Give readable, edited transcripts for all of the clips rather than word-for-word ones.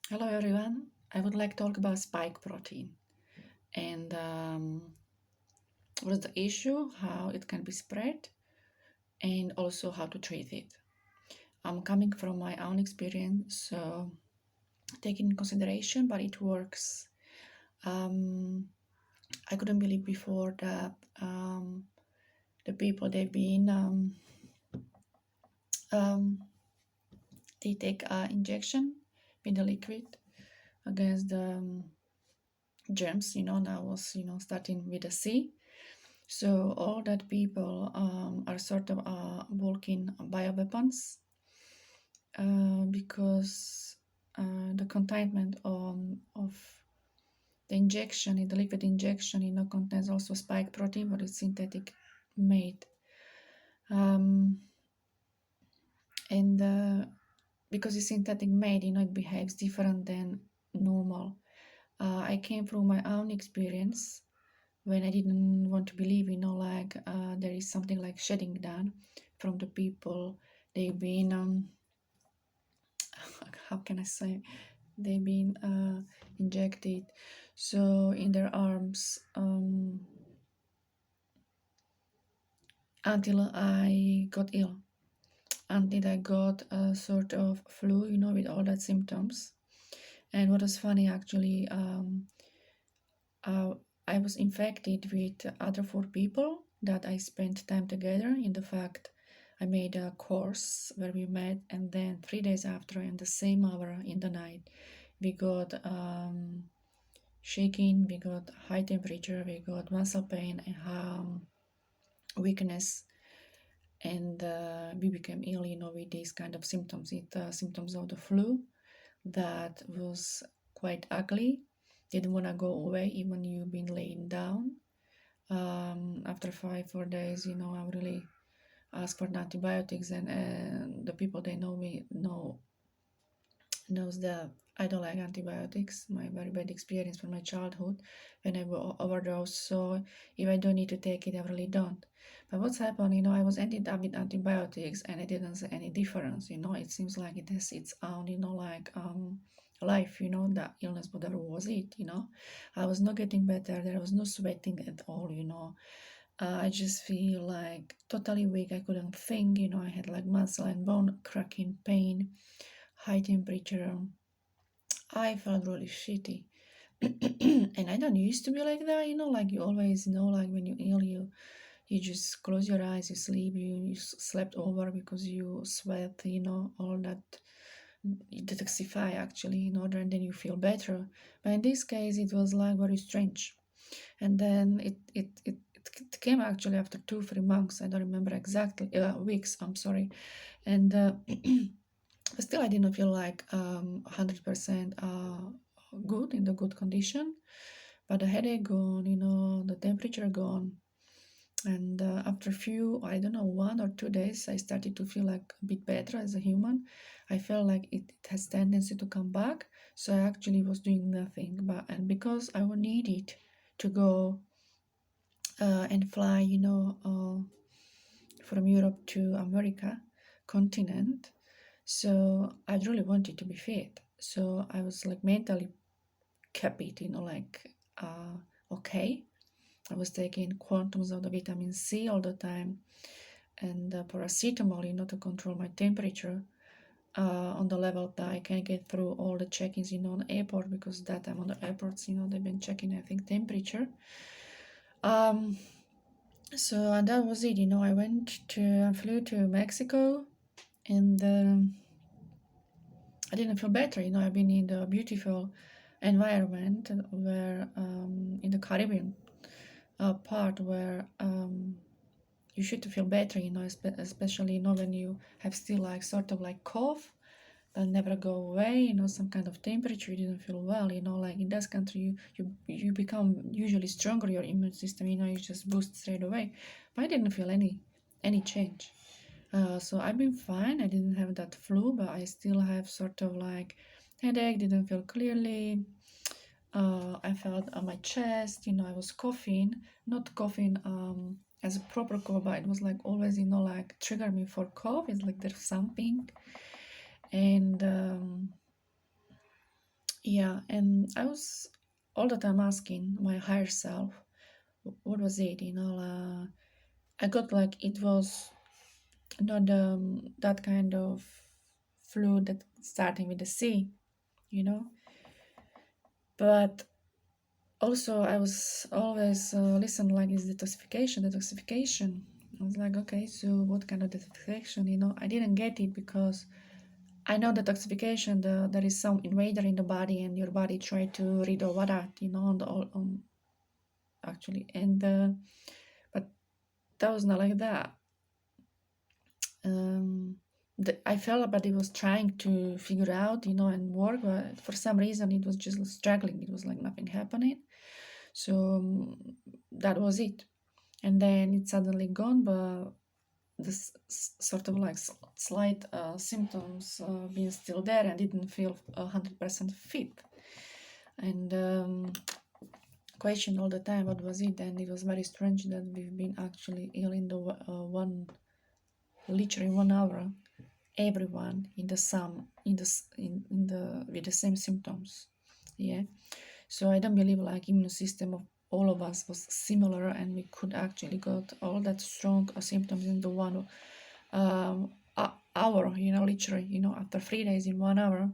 Hello everyone. I would like to talk about spike protein and what's the issue, how it can be spread, and also how to treat it. I'm coming from my own experience, so take in consideration, but it works. Um, I couldn't believe before that the people they've been um, they take injection with the liquid against the germs. Now was starting with a C. So all that people are sort of walking bioweapons because the containment of the injection, in the liquid injection, contains also spike protein, but it's synthetic made. Um, and because it's synthetic made, it behaves different than normal. I came through my own experience when I didn't want to believe, like there is something like shedding down from the people. They've been, how can I say, they've been injected. So in their arms, until I got ill, until I got a sort of flu, with all that symptoms. And what was funny actually, uh, I was infected with other 4 people that I spent time together. In the fact, I made a course where we met, and then 3 days after, in the same hour in the night, we got shaking, we got high temperature, we got muscle pain and weakness, and we became ill, with these kind of symptoms. Symptoms of the flu that was quite ugly. Didn't want to go away even you've been laying down. After 5 4 days, I really asked for the antibiotics, and the people they know me knows that I don't like antibiotics. My very bad experience from my childhood when I overdose. So if I don't need to take it, I really don't. But what's happened, I was ended up with antibiotics and I didn't see any difference. It seems like it has its own, like life, that illness, whatever was it, I was not getting better. There was no sweating at all. I just feel like totally weak. I couldn't think, I had like muscle and bone cracking pain, high temperature. I felt really shitty. And I don't used to be like that, like you always know, like when you're ill, you just close your eyes, you sleep, you slept over because you sweat, all that. You detoxify actually in order, and then you feel better. But in this case, it was like very strange. And then it came actually after 2 3 months. I don't remember exactly, weeks. I'm sorry. And but still, I didn't feel like 100% good, in the good condition. But the headache gone, the temperature gone. And after a few, I don't know, 1 or 2 days, I started to feel like a bit better as a human. I felt like it has tendency to come back. So I actually was doing nothing. And because I needed to go and fly, from Europe to America continent, so I really wanted to be fit. So I was like mentally kept it, like okay. I was taking quantums of the vitamin C all the time, and paracetamol, to control my temperature on the level that I can get through all the check-ins, on the airport, because that time on the airports, they've been checking, I think, temperature. Um, so and that was it. I flew to Mexico, and I didn't feel better. I've been in the beautiful environment where in the Caribbean part where you should feel better, especially, when you have still like sort of like cough that never go away, some kind of temperature, you didn't feel well, like in that country you become usually stronger, your immune system, you just boost straight away. But I didn't feel any change. So I've been fine. I didn't have that flu, but I still have sort of like headache, didn't feel clearly. I felt on my chest, I was coughing, not coughing as a proper cough, but it was like always, like trigger me for cough. It's like there's something. And Yeah, and I was all the time asking my higher self, what was it? I got like it was not that kind of fluid that starting with the C, you know. But also, I was always listen like is detoxification, detoxification. I was like, okay, so what kind of detoxification? I didn't get it because I know detoxification. There is some invader in the body, and your body try to rid of that, actually. And but that was not like that. Um, I felt that it was trying to figure out, and work, but for some reason it was just struggling. It was like nothing happening. So that was it. And then it's suddenly gone, but this sort of like slight symptoms being still there, and didn't feel 100% fit. And question all the time what was it, and it was very strange that we've been actually ill in the literally 1 hour, everyone in the sum in the with the same symptoms. Yeah, so I don't believe like immune system of all of us was similar, and we could actually got all that strong symptoms in the one hour, literally, after 3 days in 1 hour.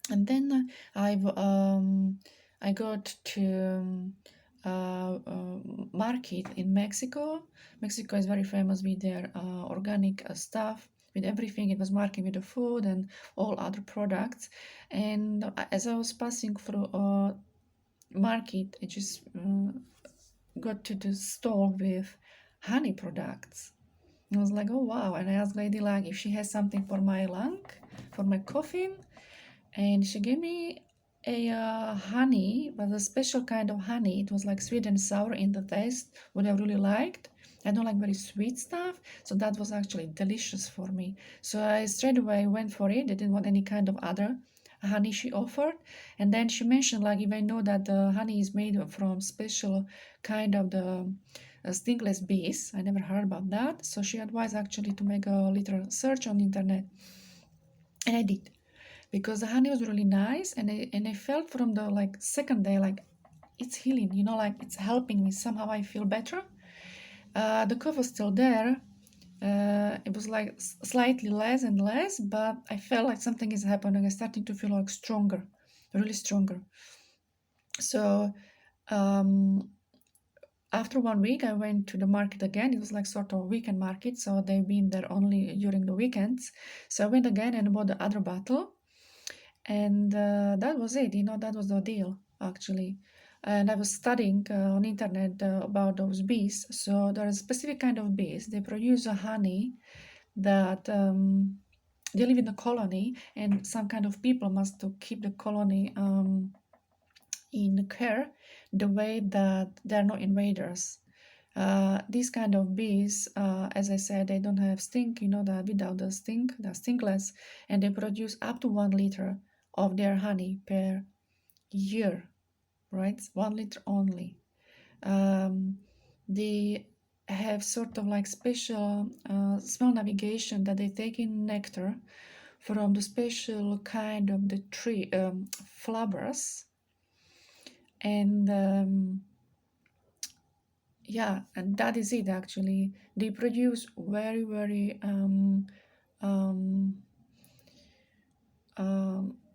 And then I got to market in Mexico. Mexico is very famous with their organic stuff, with everything. It was marketing with the food and all other products. And as I was passing through a market, I just got to the stall with honey products. I was like, oh wow. And I asked lady like if she has something for my lung, for my coughing, and she gave me a honey, but a special kind of honey. It was like sweet and sour in the taste, what I really liked. I don't like very sweet stuff, so that was actually delicious for me. So I straight away went for it. I didn't want any kind of other honey she offered. And then she mentioned like if I know that the honey is made from special kind of the stingless bees. I never heard about that. So she advised actually to make a little search on the internet, and I did because the honey was really nice, and I felt from the like second day like it's healing, like it's helping me. Somehow I feel better. The cough was still there. It was like slightly less and less, but I felt like something is happening. I starting to feel like stronger, really stronger. So um, after 1 week, I went to the market again. It was like sort of weekend market, so they've been there only during the weekends. So I went again and bought the other bottle, and that was it. That was the deal actually. And I was studying on internet about those bees. So there is a specific kind of bees. They produce a honey that they live in a colony, and some kind of people must to keep the colony in care, the way that there are no invaders. These kind of bees, as I said, they don't have sting, that without the sting, they're stingless, and they produce up to 1 liter of their honey per year, right? 1 liter only. They have sort of like special small navigation that they take in nectar from the special kind of the tree flowers, and yeah, and that is it actually. They produce very, very um,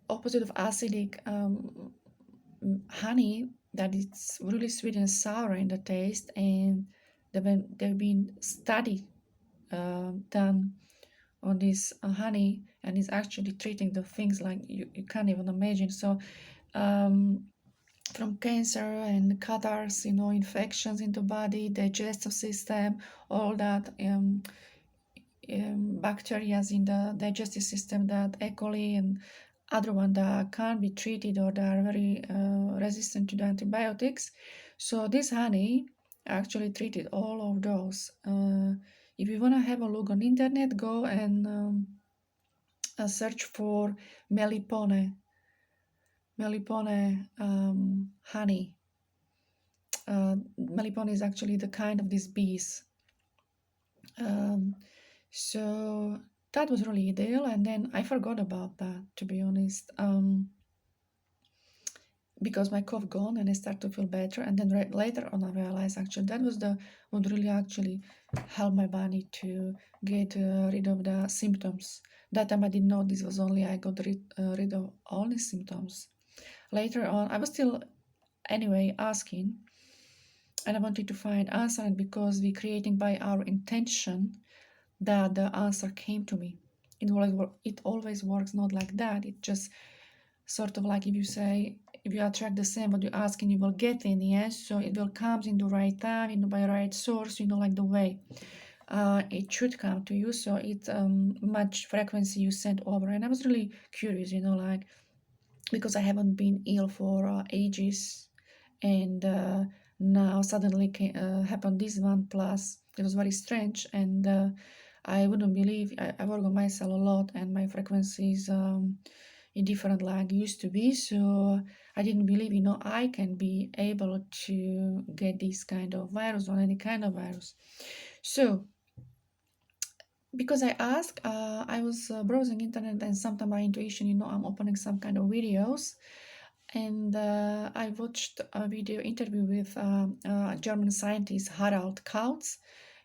opposite of acidic honey that it's really sweet and sour in the taste, and they've been study done on this honey, and it's actually treating the things like you can't even imagine. So from cancer and cathars, infections in the body, digestive system, all that bacteria in the digestive system, that E. coli and other one that can't be treated or that are very resistant to the antibiotics. So this honey actually treated all of those. If you want to have a look on internet, go and search for melipone honey. Melipone is actually the kind of these bees. So that was really ideal, and then I forgot about that, to be honest. because my cough gone and I start to feel better. And then later on I realized actually that was the would really actually help my body to get rid of the symptoms. That time I didn't know this was only I got rid of all the symptoms. Later on I was still anyway asking, and I wanted to find answer, and because we creating by our intention, that the answer came to me. It always works not like that. It just sort of like if you say, if you attract the same what you ask and you will get in the end, so it will come in the right time, in the by right source, like the way it should come to you. So it's much frequency you send over. And I was really curious, like because I haven't been ill for ages, and now suddenly happened this one. Plus it was very strange, and I wouldn't believe I work on myself a lot, and my frequencies different like used to be. So I didn't believe, I can be able to get this kind of virus or any kind of virus. So because I asked, I was browsing internet, and sometimes my intuition, I'm opening some kind of videos, and I watched a video interview with a German scientist, Harald Kautz.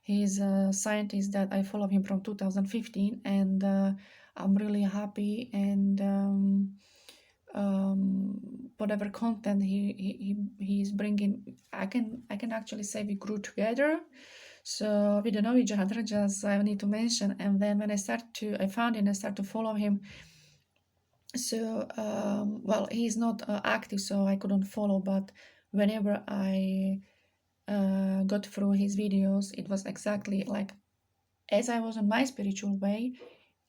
He's a scientist that I follow him from 2015, and I'm really happy, and whatever content he's bringing, I can actually say we grew together. So we don't know each other, just I need to mention. And then when I found him, I start to follow him. So well, he's not active, so I couldn't follow, but whenever I got through his videos, it was exactly like as I was on my spiritual way.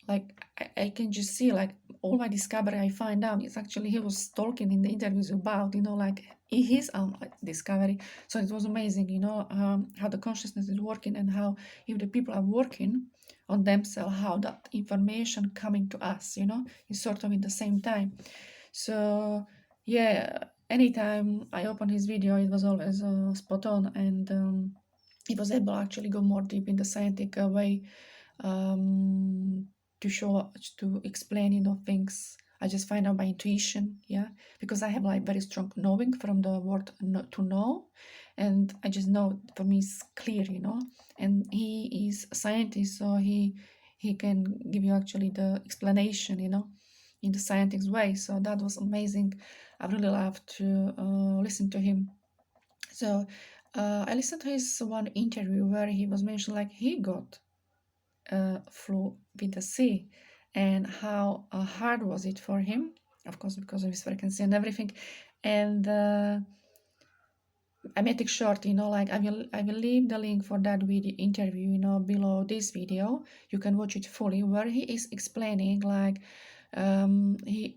Like I can just see like all my discovery I find out is actually he was talking in the interviews about, like his own discovery. So it was amazing, how the consciousness is working, and how if the people are working on themselves, how that information coming to us, is sort of in the same time. So yeah, anytime I open his video, it was always spot on, and it was able to actually go more deep in the scientific way, um, to explain, things. I just find out by intuition, yeah, because I have like very strong knowing from the word to know, and I just know for me it's clear, and he is a scientist, so he can give you actually the explanation, in the scientific way. So that was amazing. I really love to listen to him. So I listened to his one interview where he was mentioned like he got flew with the sea, and how hard was it for him, of course because of his frequency and everything. And I made it short, like I will leave the link for that video interview, below this video. You can watch it fully, where he is explaining like he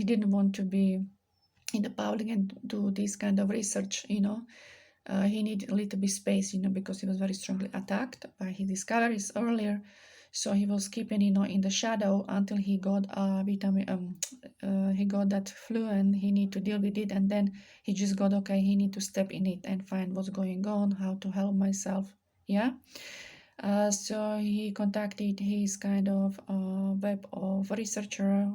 didn't want to be in the public and do this kind of research, he needed a little bit space, because he was very strongly attacked by his discoveries earlier. So he was keeping, in the shadow until he got vitamin. He got that flu, and he need to deal with it. And then he just got okay. He need to step in it and find what's going on, how to help myself. Yeah. So he contacted his kind of web of researcher,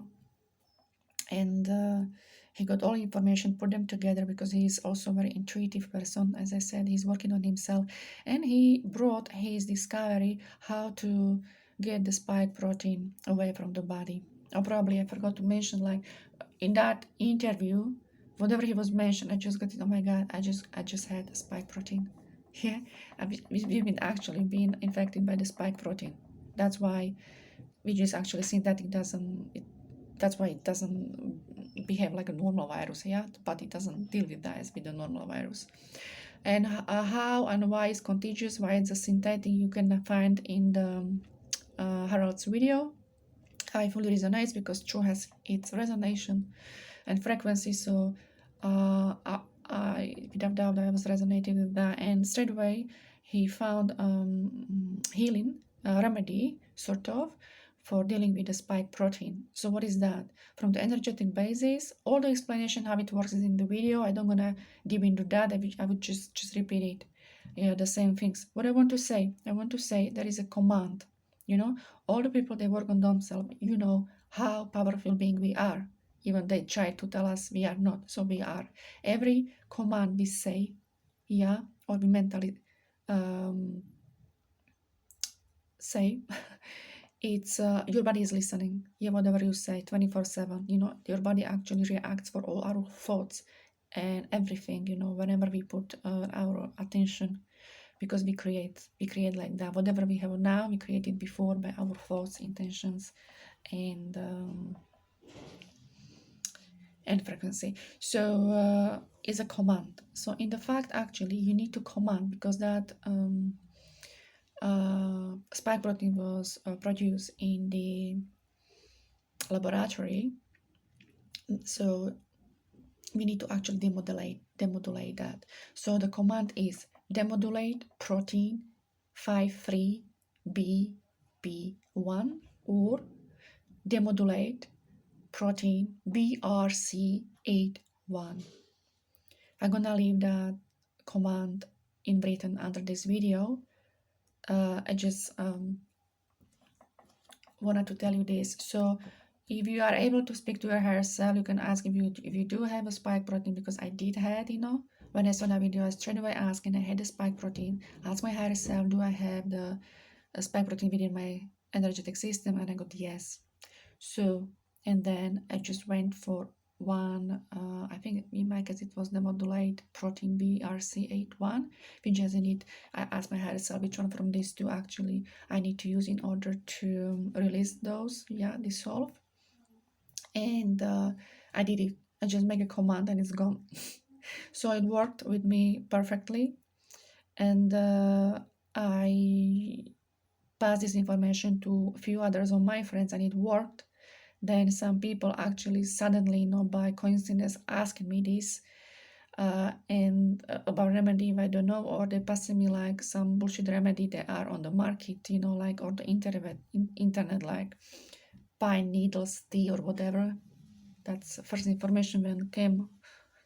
and he got all information, put them together, because he's also a very intuitive person. As I said, he's working on himself, and he brought his discovery how to get the spike protein away from the body. Oh, probably I forgot to mention, like in that interview, whatever he was mentioned, I just got it. Oh my god, I just had a spike protein. Yeah, we've been actually being infected by the spike protein. That's why which is actually synthetic, that's why it doesn't behave like a normal virus, yeah, but it doesn't deal with that as with the normal virus. And how and why it's contagious, why it's a synthetic, you can find in the Harald's video. I fully resonates because true has its resonance and frequency. So I without doubt I was resonating with that, and straight away he found healing remedy sort of for dealing with the spike protein. So what is that? From the energetic basis, all the explanation how it works is in the video. I don't gonna deep into that. I would just repeat it. Yeah, the same things. What I want to say there is a command. All the people they work on themselves. How powerful being we are. even they try to tell us we are not. So we are. Every command we say, yeah, or we mentally say, it's your body is listening. Yeah, whatever you say 24/7, your body actually reacts for all our thoughts and everything, whenever we put our attention, because we create like that. Whatever we have now, we created before by our thoughts, intentions, and frequency. So it's a command. So in the fact, actually, you need to command, because that spike protein was produced in the laboratory. So we need to actually demodulate that. So the command is demodulate protein 53BP1 or demodulate protein BRC81. I'm gonna leave that command in written under this video. I just wanted to tell you this. So if you are able to speak to your higher self, you can ask if you do have a spike protein, because I did had, when I saw that video, I straight away asked, and I had a spike protein. Ask my higher self, do I have the spike protein within my energetic system? And I got yes. So, and then I just went for one, I think in my case it was the Demethylate protein BRC81, which has in it, I asked my higher self which one from these two actually I need to use in order to release those, dissolve. And I did it. I just make a command and it's gone. So it worked with me perfectly. And I passed this information to a few others of my friends, and it worked. Then some people actually suddenly, by coincidence, asked me this and about remedy if I don't know, or they pass me like some bullshit remedy that are on the market, like, or the internet, like pine needles tea or whatever. That's first information when came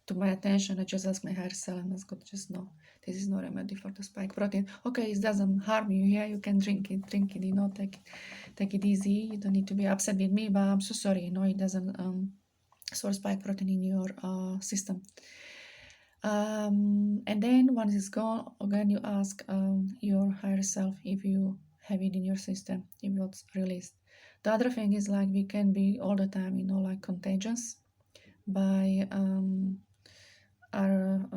to my attention. I just asked my hair cell and I got just no, this is no remedy for the spike protein. Okay, it doesn't harm you. Yeah, you can drink it, take it easy. You don't need to be upset with me, but I'm so sorry, it doesn't store spike protein in your system. And then once it's gone, again you ask your higher self if you have it in your system, if it's released. The other thing is, like, we can be all the time, like, contagious by our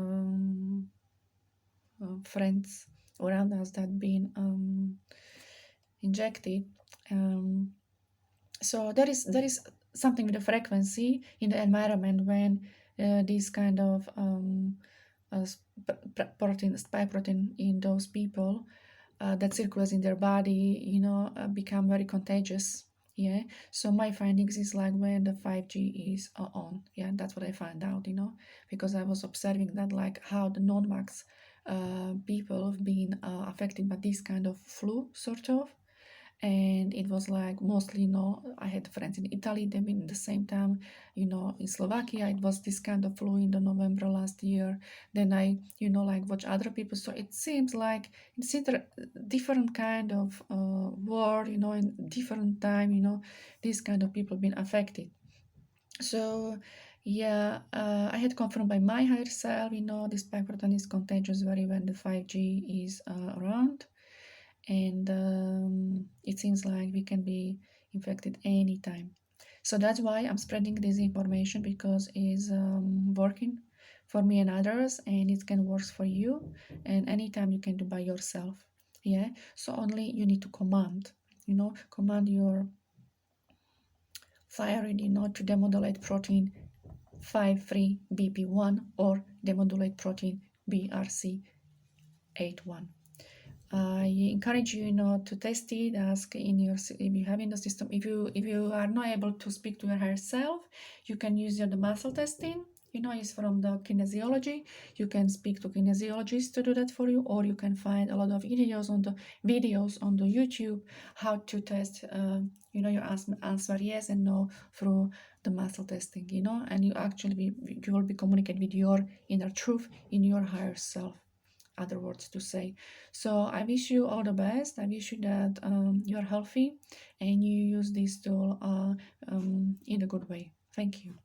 friends around us that been injected. So there is something with the frequency in the environment when this kind of spike protein in those people that circulates in their body, become very contagious. Yeah. So my findings is like when the 5G is on. Yeah, that's what I found out. Because I was observing that, like, how the non-vax people have been affected by this kind of flu, sort of. And it was like mostly, I had friends in Italy, they've been in the same time, in Slovakia, it was this kind of flu in the November last year. Then I, like, watch other people. So it seems like it's different kind of war, in different time, this kind of people been affected. So yeah, I had confirmed by my higher self, this spike protein is contagious very when the 5G is around. And it seems like we can be infected anytime. So that's why I'm spreading this information, because it's working for me and others, and it can work for you, and anytime you can do by yourself. Yeah, so only you need to command your thyroid, to demodulate protein 53BP1 or demodulate protein BRC81. I encourage you, to test it. Ask if you have in the system. If you are not able to speak to your higher self, you can use the muscle testing. It's from the kinesiology. You can speak to kinesiologists to do that for you, or you can find a lot of videos on the YouTube how to test. Your answer yes and no through the muscle testing. And you will be communicate with your inner truth in your higher self. Other words to say. So I wish you all the best. I wish you that you're healthy and you use this tool in a good way. Thank you.